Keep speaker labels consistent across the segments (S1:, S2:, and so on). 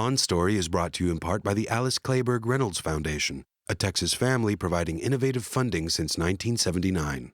S1: On Story is brought to you in part by the Alice Clayburgh Reynolds Foundation, a Texas family providing innovative funding since 1979.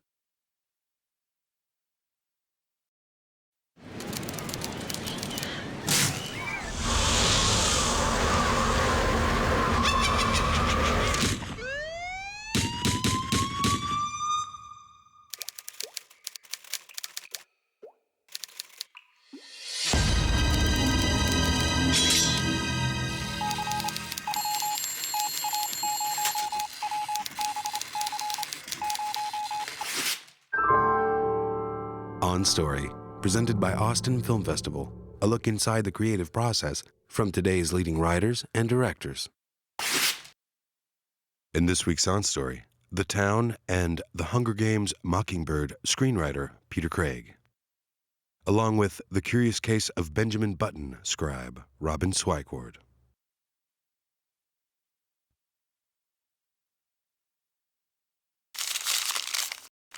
S1: On Story, presented by Austin Film Festival, a look inside the creative process from today's leading writers and directors. In this week's On Story, The Town and The Hunger Games Mockingbird screenwriter Peter Craig, along with The Curious Case of Benjamin Button scribe Robin Swicord.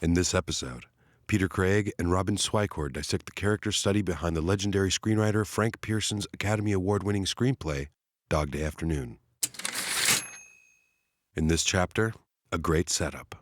S1: In this episode, Peter Craig and Robin Swicord dissect the character study behind the legendary screenwriter Frank Pierson's Academy Award-winning screenplay, Dog Day Afternoon. In this chapter, a great setup.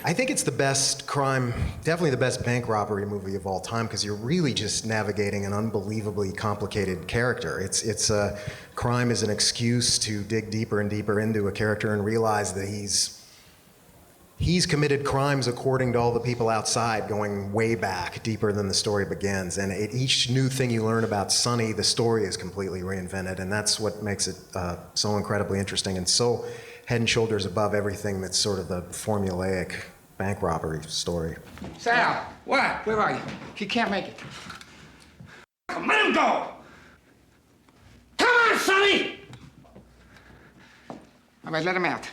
S2: I think it's the best crime, definitely the best bank robbery movie of all time, because you're really just navigating an unbelievably complicated character. It's crime is an excuse to dig deeper and deeper into a character and realize that he's committed crimes according to all the people outside, going way back, deeper than the story begins. And each new thing you learn about Sonny, the story is completely reinvented, and that's what makes it so incredibly interesting and so head and shoulders above everything that's sort of the formulaic bank robbery story.
S3: Sal, what? Where are you? He can't make it. Let him go! Come on, Sonny! All right, let him out.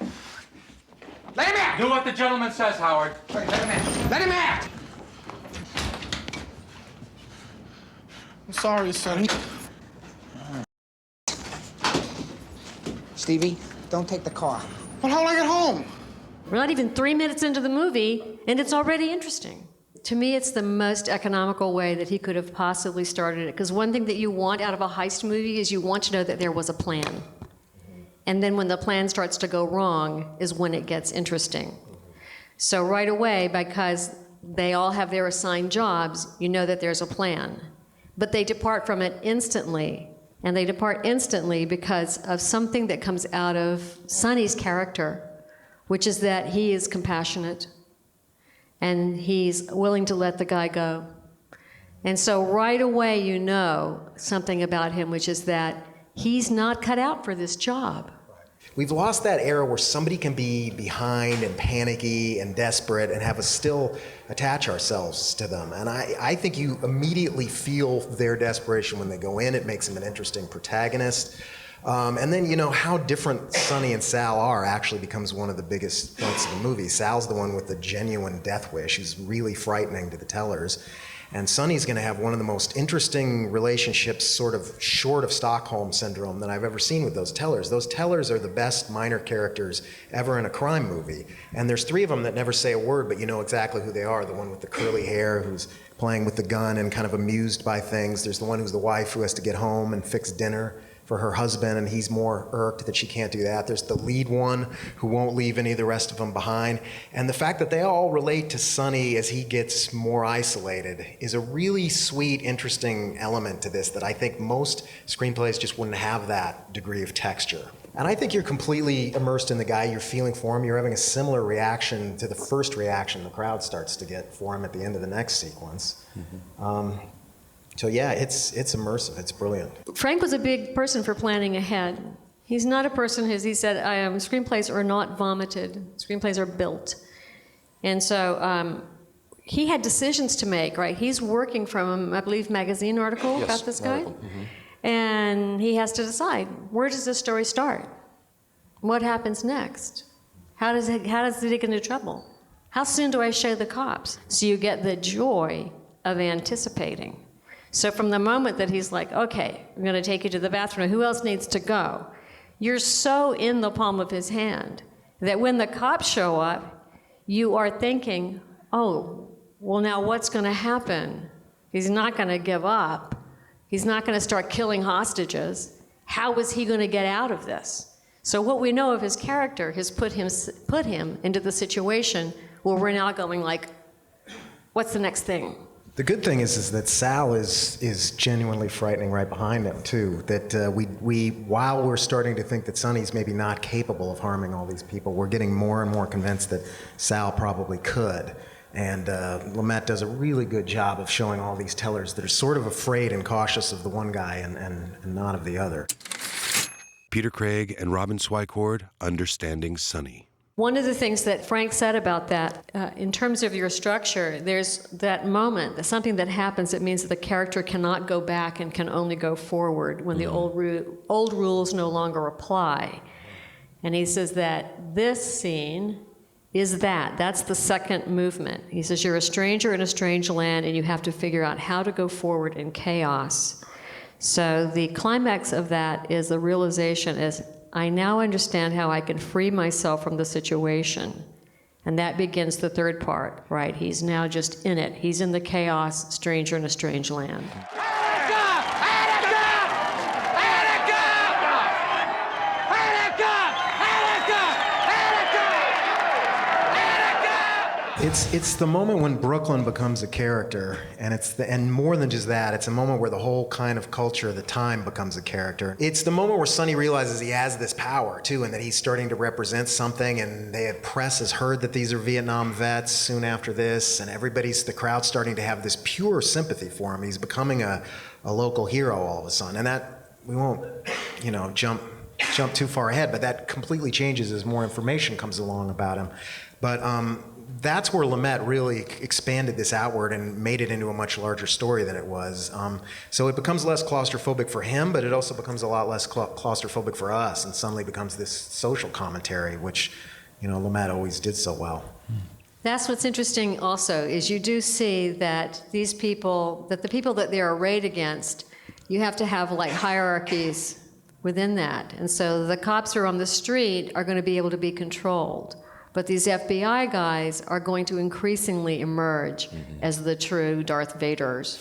S3: Let him out!
S4: Do what the gentleman says, Howard.
S3: All right, let him out. Let him out!
S5: I'm sorry, Sonny.
S3: Stevie, don't take the car. Well, how will I get home?
S6: We're not even 3 minutes into the movie, and it's already interesting. To me, it's the most economical way that he could have possibly started it. Because one thing that you want out of a heist movie is you want to know that there was a plan. And then when the plan starts to go wrong is when it gets interesting. So right away, because they all have their assigned jobs, you know that there's a plan. But they depart from it instantly. And they depart instantly because of something that comes out of Sonny's character, which is that he is compassionate and he's willing to let the guy go. And so right away you know something about him, which is that he's not cut out for this job.
S2: We've lost that era where somebody can be behind and panicky and desperate and have us still attach ourselves to them. And I think you immediately feel their desperation when they go in. It makes them an interesting protagonist. And then, you know, how different Sonny and Sal are actually becomes one of the biggest points of the movie. Sal's the one with the genuine death wish, who's really frightening to the tellers. And Sonny's going to have one of the most interesting relationships, sort of short of Stockholm Syndrome, that I've ever seen with those tellers. Those tellers are the best minor characters ever in a crime movie. And there's three of them that never say a word, but you know exactly who they are. The one with the curly hair who's playing with the gun and kind of amused by things. There's the one who's the wife who has to get home and fix dinner for her husband, and he's more irked that she can't do that. There's the lead one who won't leave any of the rest of them behind. And the fact that they all relate to Sonny as he gets more isolated is a really sweet, interesting element to this that I think most screenplays just wouldn't have that degree of texture. And I think you're completely immersed in the guy, you're feeling for him, you're having a similar reaction to the first reaction the crowd starts to get for him at the end of the next sequence. Mm-hmm. So yeah, it's immersive, it's brilliant.
S6: Frank was a big person for planning ahead. He's not a person, as he said, screenplays are not vomited, screenplays are built. And so he had decisions to make, right? He's working from, I believe, magazine article about this guy. Mm-hmm. And he has to decide, where does this story start? What happens next? How does it get into trouble? How soon do I show the cops? So you get the joy of anticipating. So from the moment that he's like, okay, I'm going to take you to the bathroom, who else needs to go? you're so in the palm of his hand that when the cops show up, you are thinking, oh, well, now what's going to happen? He's not going to give up. He's not going to start killing hostages. How is he going to get out of this? So what we know of his character has put him into the situation where we're now going like, what's the next thing?
S2: The good thing is that Sal is genuinely frightening right behind him too. That we while we're starting to think that Sonny's maybe not capable of harming all these people, we're getting more and more convinced that Sal probably could. And Lumet does a really good job of showing all these tellers that are sort of afraid and cautious of the one guy and not of the other.
S1: Peter Craig and Robin Swicord, Understanding Sonny.
S6: One of the things that Frank said about that, in terms of your structure, there's that moment, something that happens that means that the character cannot go back and can only go forward when the old rules no longer apply. And he says that this scene is that's the second movement. He says you're a stranger in a strange land and you have to figure out how to go forward in chaos. So the climax of that is the realization is, I now understand how I can free myself from the situation. And that begins the third part, right? He's now just in it. He's in the chaos, stranger in a strange land.
S2: It's the moment when Brooklyn becomes a character, and more than just that, it's a moment where the whole kind of culture of the time becomes a character. It's the moment where Sonny realizes he has this power too, and that he's starting to represent something, and the press has heard that these are Vietnam vets soon after this, and the crowd's starting to have this pure sympathy for him. He's becoming a local hero all of a sudden, and that, we won't, jump too far ahead, but that completely changes as more information comes along about him. But that's where Lumet really expanded this outward and made it into a much larger story than it was. So it becomes less claustrophobic for him, but it also becomes a lot less claustrophobic for us, and suddenly becomes this social commentary, which Lumet always did so well.
S6: That's what's interesting also, is you do see that these people, that the people that they're arrayed against, you have to have like hierarchies within that. And so the cops who are on the street are going to be able to be controlled. But these FBI guys are going to increasingly emerge as the true Darth Vaders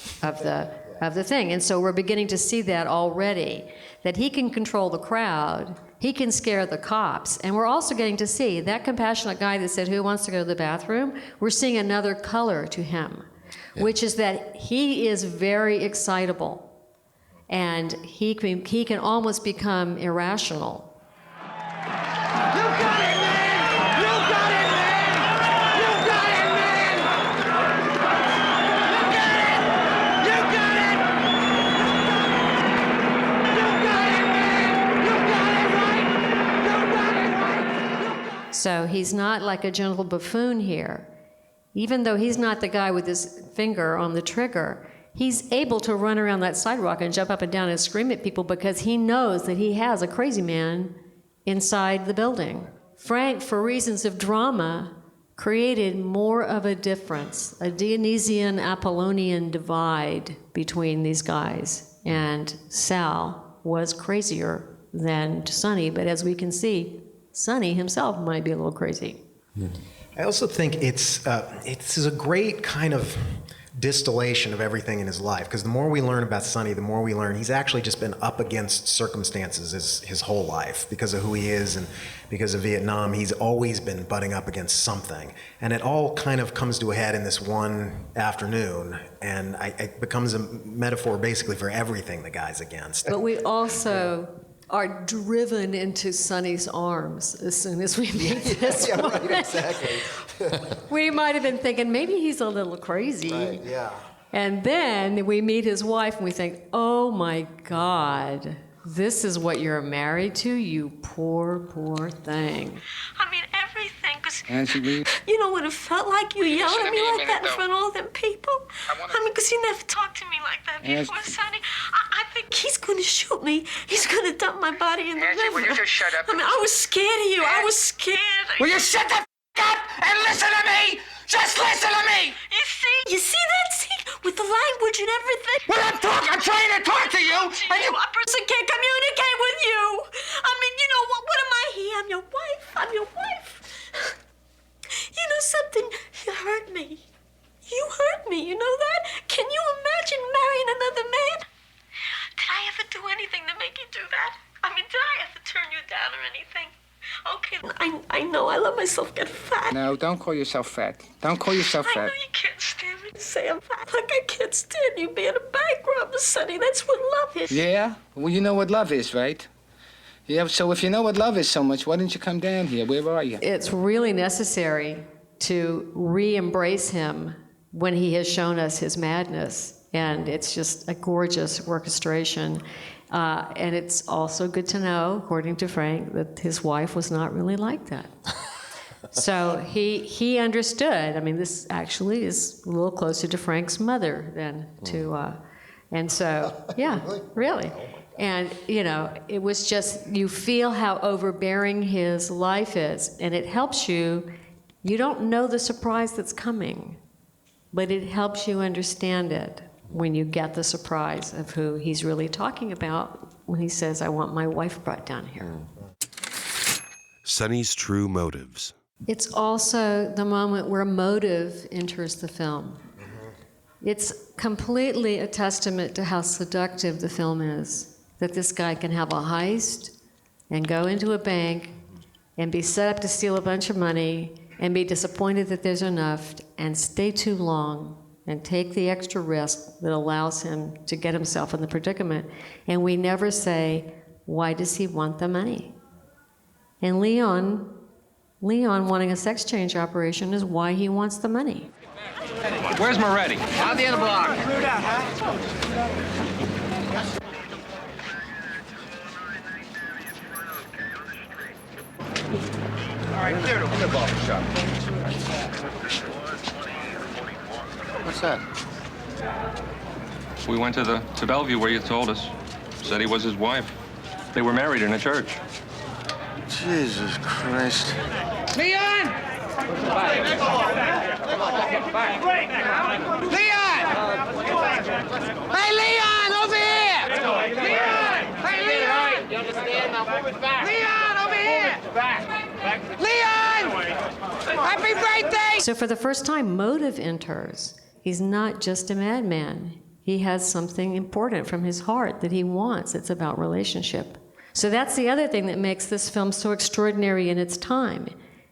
S6: of the thing. And so we're beginning to see that already, that he can control the crowd, he can scare the cops, and we're also getting to see that compassionate guy that said, who wants to go to the bathroom? We're seeing another color to him, which is that he is very excitable, and he can almost become irrational. So he's not like a gentle buffoon here. Even though he's not the guy with his finger on the trigger, he's able to run around that sidewalk and jump up and down and scream at people because he knows that he has a crazy man inside the building. Frank, for reasons of drama, created more of a difference, a Dionysian-Apollonian divide between these guys. And Sal was crazier than Sonny, but as we can see, Sonny himself might be a little crazy.
S2: I also think it's a great kind of distillation of everything in his life, because the more we learn about Sonny, the more we learn he's actually just been up against circumstances his whole life because of who he is and because of Vietnam. He's always been butting up against something, and it all kind of comes to a head in this one afternoon, and it becomes a metaphor basically for everything the guy's against.
S6: But we also are driven into Sonny's arms as soon as we meet this one.
S2: Right, exactly.
S6: We might have been thinking, maybe he's a little crazy.
S2: Right, yeah.
S6: And then we meet his wife and we think, oh my God, this is what you're married to, you poor, poor thing.
S4: I mean, everything, because
S3: Angela,
S4: you know what it felt like? You yelled at me like that in front of all them people.
S3: I
S4: mean, because you never talked to me like that before, Sonny. I think he's going to shoot me. He's going to dump my body in the river.
S3: will you just shut up?
S4: I mean, I was scared of you. I was scared.
S3: Will you shut the up and listen to me? Just listen to me!
S4: You see that? See? With the language and everything.
S3: Well, I'm trying to talk to you, and you...
S4: A person can't communicate with you. I mean, fat or anything. Okay, I know I let myself get fat.
S3: No, don't call yourself fat. Don't call yourself
S4: I know
S3: fat.
S4: you can't stand me to say I'm fat. Like I can't stand you being a bank robber, Sonny. That's what love is.
S3: Yeah? Well, you know what love is, right? Yeah, so if you know what love is so much, why didn't you come down here? Where are you?
S6: It's really necessary to re-embrace him when he has shown us his madness. And it's just a gorgeous orchestration. And it's also good to know, according to Frank, that his wife was not really like that. So he understood. I mean, this actually is a little closer to Frank's mother than to, and so, yeah, really. And, you know, it was just, you feel how overbearing his life is, and it helps you. You don't know the surprise that's coming, but it helps you understand it when you get the surprise of who he's really talking about when he says, I want my wife brought down here.
S1: Sonny's true motives.
S6: It's also the moment where motive enters the film. It's completely a testament to how seductive the film is, that this guy can have a heist and go into a bank and be set up to steal a bunch of money and be disappointed that there's enough and stay too long and take the extra risk that allows him to get himself in the predicament. And we never say, why does he want the money? And Leon wanting a sex change operation is why he wants the money.
S7: Where's Moretti?
S8: Out the end of the block.
S7: All right, clear in the barber shop.
S8: What's that?
S7: We went to Bellevue where you told us. Said he was his wife. They were married in a church.
S8: Jesus Christ.
S3: Leon! Leon! Hey, Leon, over here! Leon! Hey, Leon! You understand? Now move it back. Leon, over here! Leon! Happy birthday!
S6: So for the first time, motive enters. He's not just a madman. He has something important from his heart that he wants. It's about relationship. So that's the other thing that makes this film so extraordinary in its time,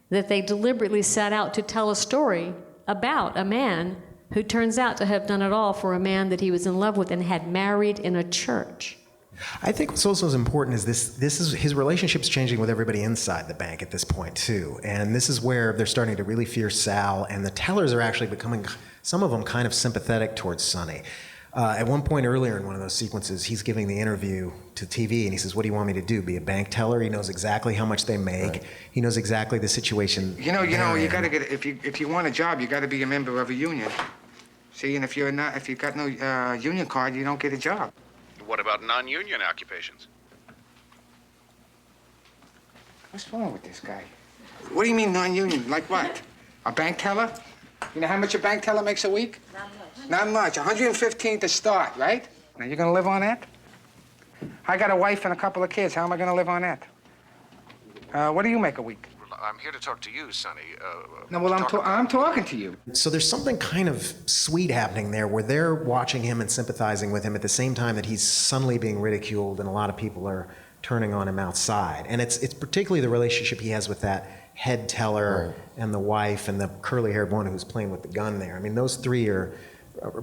S6: that they deliberately set out to tell a story about a man who turns out to have done it all for a man that he was in love with and had married in a church.
S2: I think what's also as important is this is his relationship's changing with everybody inside the bank at this point too. And this is where they're starting to really fear Sal, and the tellers are actually becoming, some of them, kind of sympathetic towards Sonny. At one point earlier in one of those sequences, he's giving the interview to TV, and he says, what do you want me to do, be a bank teller? He knows exactly how much they make. Right. He knows exactly the situation.
S3: You know, you gotta get, if you want a job, you gotta be a member of a union. See, and if you've got no union card, you don't get a job.
S9: What about non-union occupations?
S3: What's wrong with this guy? What do you mean non-union? Like what? A bank teller? You know how much a bank teller makes a week? Not much. 115 to start, right? Now, you gonna live on that? I got a wife and a couple of kids. How am I gonna live on that? What do you make a week?
S9: Well, I'm here to talk to you, Sonny.
S3: No, well, I'm talking to you.
S2: So there's something kind of sweet happening there where they're watching him and sympathizing with him at the same time that he's suddenly being ridiculed and a lot of people are turning on him outside. And it's particularly the relationship he has with that head teller and the wife and the curly-haired one who's playing with the gun there. I mean, those three are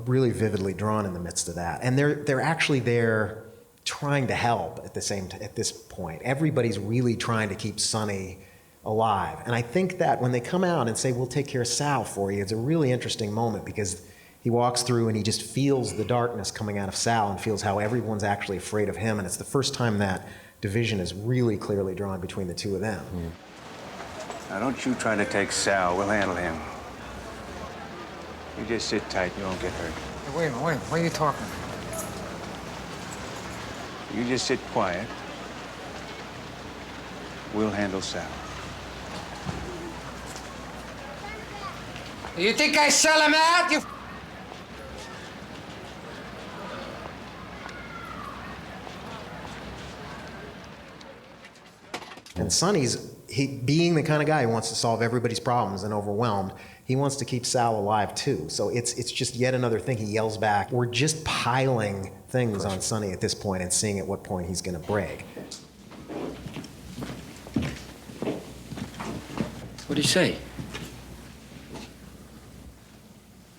S2: really vividly drawn in the midst of that. And they're actually there trying to help at this point. Everybody's really trying to keep Sonny alive. And I think that when they come out and say, we'll take care of Sal for you, it's a really interesting moment because he walks through and he just feels the darkness coming out of Sal and feels how everyone's actually afraid of him. And it's the first time that division is really clearly drawn between the two of them.
S10: Now, don't you try to take Sal. We'll handle him. You just sit tight. You won't get hurt.
S3: Hey, wait a minute. What are you talking about?
S10: You just sit quiet. We'll handle Sal.
S3: You think I sell him out? You...
S2: And Sonny's, being the kind of guy who wants to solve everybody's problems and overwhelmed, he wants to keep Sal alive too. So it's just yet another thing he yells back. We're just piling things on Sonny at this point and seeing at what point he's going to break.
S3: What'd he say?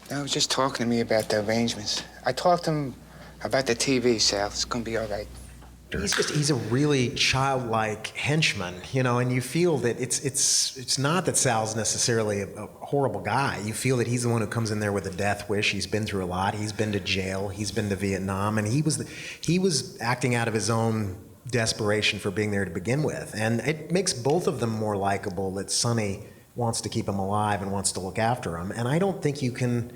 S3: He was just talking to me about the arrangements. I talked to him about the TV, Sal. It's gonna be all right.
S2: He's a really childlike henchman, you know, and you feel that it's not that Sal's necessarily a horrible guy. You feel that he's the one who comes in there with a death wish. He's been through a lot. He's been to jail. He's been to Vietnam, and he was acting out of his own desperation for being there to begin with. And it makes both of them more likable that Sonny wants to keep him alive and wants to look after him. And I don't think you can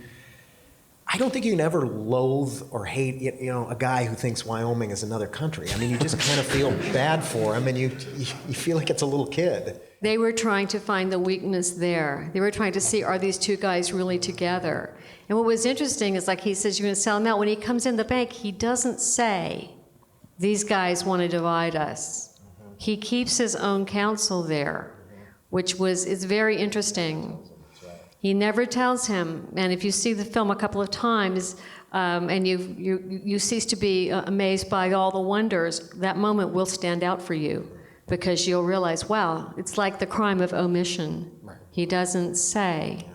S2: ever loathe or hate, you know, a guy who thinks Wyoming is another country. I mean, you just kind of feel bad for him, and you feel like it's a little kid.
S6: They were trying to find the weakness there. They were trying to see, are these two guys really together? And what was interesting is, like he says, you're going to sell him out. When he comes in the bank, he doesn't say, these guys want to divide us. Mm-hmm. He keeps his own counsel there, which is very interesting. He never tells him, and if you see the film a couple of times, and you cease to be amazed by all the wonders, that moment will stand out for you, because you'll realize, wow, it's like the crime of omission. Right. He doesn't say. Yeah.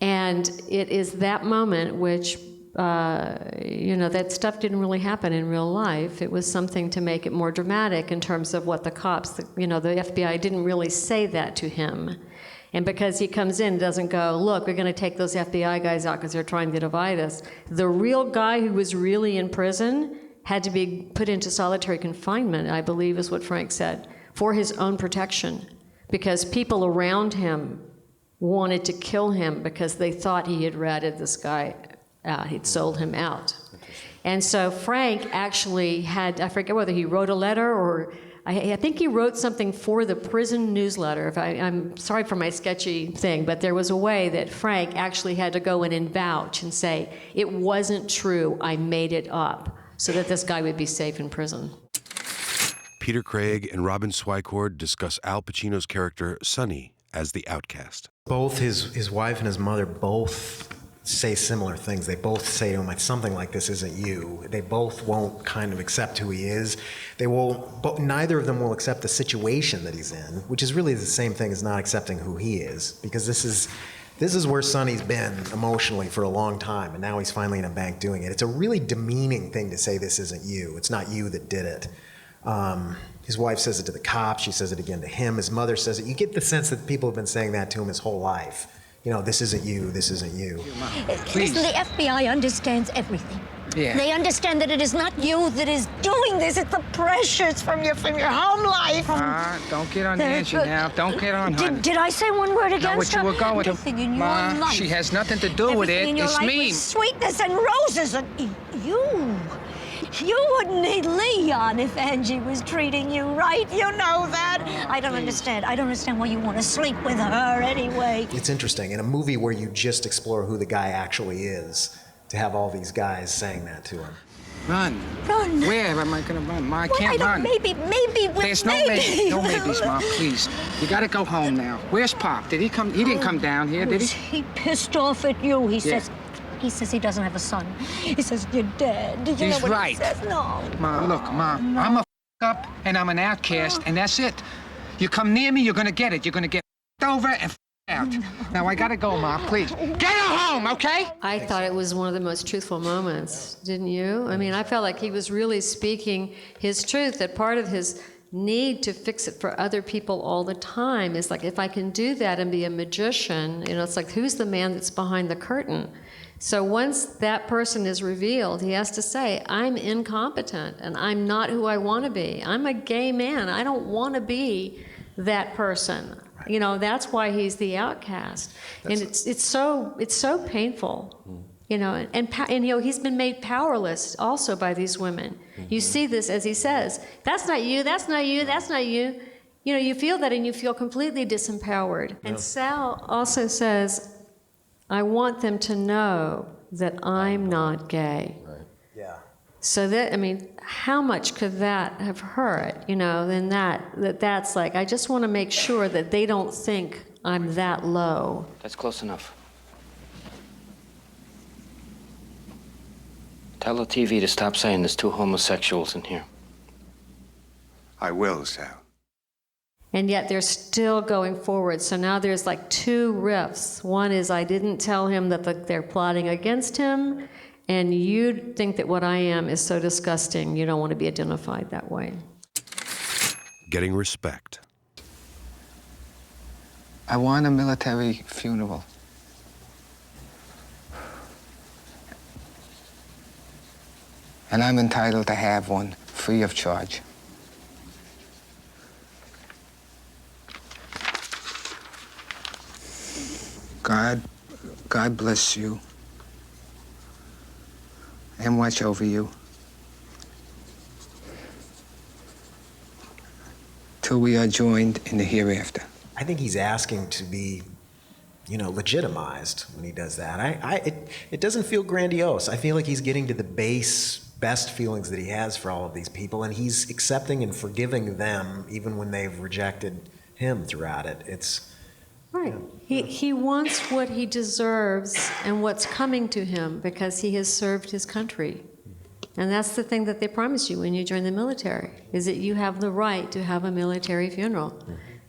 S6: And it is that moment which, you know, that stuff didn't really happen in real life. It was something to make it more dramatic in terms of what the cops, you know, the FBI didn't really say that to him. And because he comes in and doesn't go, look, we're going to take those FBI guys out because they're trying to divide us. The real guy who was really in prison had to be put into solitary confinement, I believe is what Frank said, for his own protection. Because people around him wanted to kill him because they thought he had ratted this guy out. He'd sold him out. And so Frank actually had, I forget whether he wrote a letter or I think he wrote something for the prison newsletter. I'm sorry for my sketchy thing, but there was a way that Frank actually had to go in and vouch and say, it wasn't true, I made it up, so that this guy would be safe in prison.
S1: Peter Craig and Robin Swicord discuss Al Pacino's character, Sonny, as the outcast.
S2: Both his wife and his mother both say similar things. They both say to him, something like, this isn't you. They both won't kind of accept who he is. They will, but neither of them will accept the situation that he's in, which is really the same thing as not accepting who he is, because this is where Sonny's been emotionally for a long time, and now he's finally in a bank doing it. It's a really demeaning thing to say, this isn't you. It's not you that did it. His wife says it to the cops. She says it again to him. His mother says it. You get the sense that people have been saying that to him his whole life. You know, this isn't you, this isn't you.
S11: Listen, the FBI understands everything.
S3: Yeah.
S11: They understand that it is not you that is doing this. It's the pressures from your home life.
S3: Don't get on Angie now. Don't get on her.
S11: Did I say one word against her?
S3: No, what you were going
S11: Everything in your
S3: Ma,
S11: life.
S3: she has nothing to do with it.
S11: In your
S3: It's
S11: life
S3: me.
S11: Was sweetness and roses, and you wouldn't need Leon if Angie was treating you right. You know that. I don't understand. I don't understand why you want to sleep with her anyway.
S2: It's interesting. In a movie where you just explore who the guy actually is, to have all these guys saying that to him.
S3: Run.
S11: Run.
S3: Where am I going to run? Ma, I can't run.
S11: Maybe with
S3: There's no maybes, Ma, please. You got to go home now. Where's Pop? Did he come? He didn't come down here, did he?
S11: He pissed off at you. He says he doesn't have a son. He says you're dead. You know what
S3: right.
S11: He says? No.
S3: Ma, look, Ma, I'm a up and I'm an outcast, and that's it. You come near me, you're going to get it. You're going to get over and out. Now, I got to go, Ma, please. Get her home, okay?
S6: I thought it was one of the most truthful moments, didn't you? I mean, I felt like he was really speaking his truth, that part of his need to fix it for other people all the time is like, if I can do that and be a magician, you know, it's like, who's the man that's behind the curtain? So once that person is revealed, he has to say, I'm incompetent and I'm not who I want to be. I'm a gay man. I don't want to be that person. Right. You know, that's why he's the outcast. And it's so painful. You know, and you know, he's been made powerless also by these women. Mm-hmm. You see this as he says, that's not you, that's not you, that's not you. You know, you feel that and you feel completely disempowered. Yeah. And Sal also says, I want them to know that I'm not gay.
S2: Right. Yeah.
S6: So that, I mean, how much could that have hurt? You know, then that's like, I just want to make sure that they don't think I'm that low.
S10: That's close enough. Tell the TV to stop saying there's two homosexuals in here.
S8: I will, Sal.
S6: And yet they're still going forward. So now there's like two rifts. One is, I didn't tell him that they're plotting against him, and you think that what I am is so disgusting, you don't want to be identified that way.
S1: Getting respect.
S3: I want a military funeral. And I'm entitled to have one free of charge. God bless you and watch over you till we are joined in the hereafter.
S2: I think he's asking to be, legitimized when he does that. It doesn't feel grandiose. I feel like he's getting to the best feelings that he has for all of these people, and he's accepting and forgiving them even when they've rejected him throughout it. It's
S6: right. He wants what he deserves and what's coming to him because he has served his country. And that's the thing that they promise you when you join the military, is that you have the right to have a military funeral.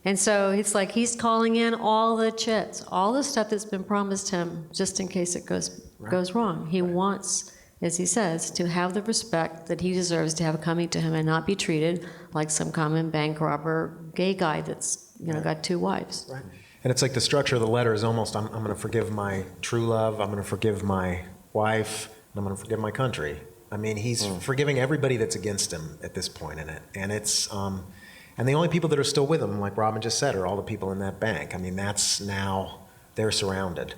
S6: And so it's like he's calling in all the chits, all the stuff that's been promised him, just in case it goes wrong. He wants, as he says, to have the respect that he deserves to have coming to him and not be treated like some common bank robber gay guy that's got two wives.
S2: Right. And it's like the structure of the letter is almost, I'm going to forgive my true love, I'm going to forgive my wife, and I'm going to forgive my country. I mean, he's forgiving everybody that's against him at this point in it. And it's, and the only people that are still with him, like Robin just said, are all the people in that bank. I mean, that's now, they're surrounded.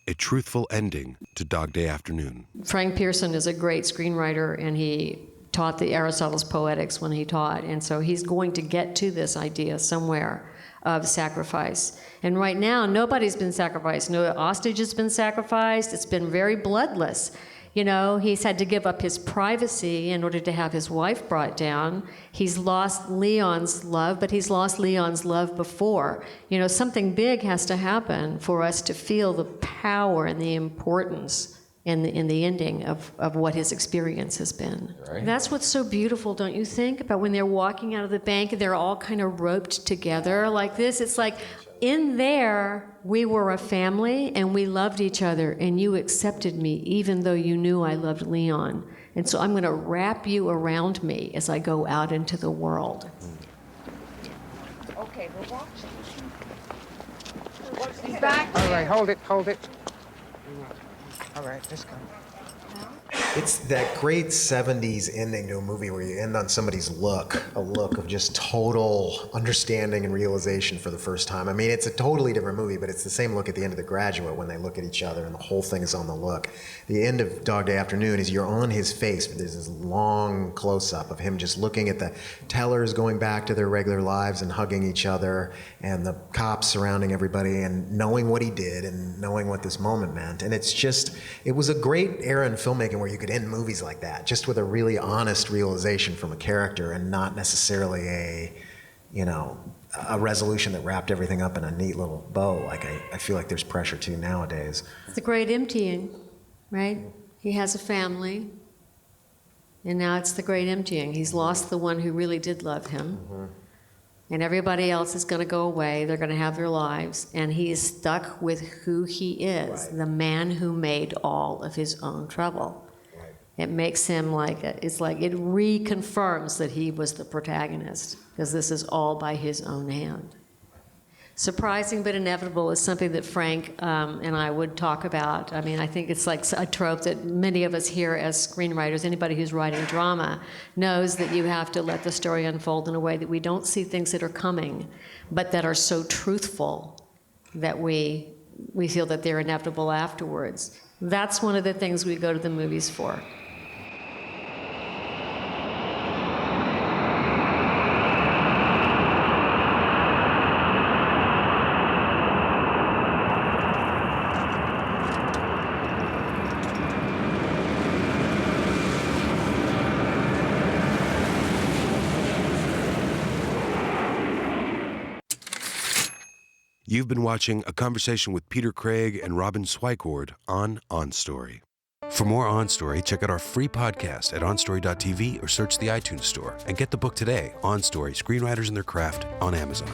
S1: A truthful ending to Dog Day Afternoon.
S6: Frank Pierson is a great screenwriter, and he taught the Aristotle's Poetics when he taught. And so he's going to get to this idea somewhere of sacrifice. And right now, nobody's been sacrificed. No hostage has been sacrificed. It's been very bloodless. He's had to give up his privacy in order to have his wife brought down. He's lost Leon's love, but he's lost Leon's love before. Something big has to happen for us to feel the power and the importance in the ending of what his experience has been. Right. That's what's so beautiful, don't you think, about when they're walking out of the bank and they're all kind of roped together like this. It's like, in there, we were a family and we loved each other, and you accepted me even though you knew I loved Leon. And so I'm going to wrap you around me as I go out into the world.
S3: Okay, we're watching. He's back. All right, hold it. All right, let's go.
S2: It's that great 70s ending to a movie where you end on somebody's look, a look of just total understanding and realization for the first time. I mean, it's a totally different movie, but it's the same look at the end of The Graduate when they look at each other and the whole thing is on the look. The end of Dog Day Afternoon is you're on his face, but there's this long close-up of him just looking at the tellers going back to their regular lives and hugging each other, and the cops surrounding everybody and knowing what he did and knowing what this moment meant. And it's just, it was a great era in filmmaking where you could end movies like that, just with a really honest realization from a character and not necessarily a resolution that wrapped everything up in a neat little bow like I feel like there's pressure to nowadays.
S6: It's a great emptying, right? He has a family, and now it's the great emptying. He's lost the one who really did love him. Mm-hmm. And everybody else is going to go away. They're going to have their lives. And he is stuck with who he is, right. The man who made all of his own trouble. Right. It makes him it reconfirms that he was the protagonist, because this is all by his own hand. Surprising but inevitable is something that Frank and I would talk about. I mean, I think it's like a trope that many of us here as screenwriters, anybody who's writing drama, knows that you have to let the story unfold in a way that we don't see things that are coming, but that are so truthful that we feel that they're inevitable afterwards. That's one of the things we go to the movies for.
S1: You've been watching a conversation with Peter Craig and Robin Swicord on Story. For more On Story, check out our free podcast at onstory.tv or search the iTunes Store. And get the book today, On Story, Screenwriters and Their Craft, on Amazon.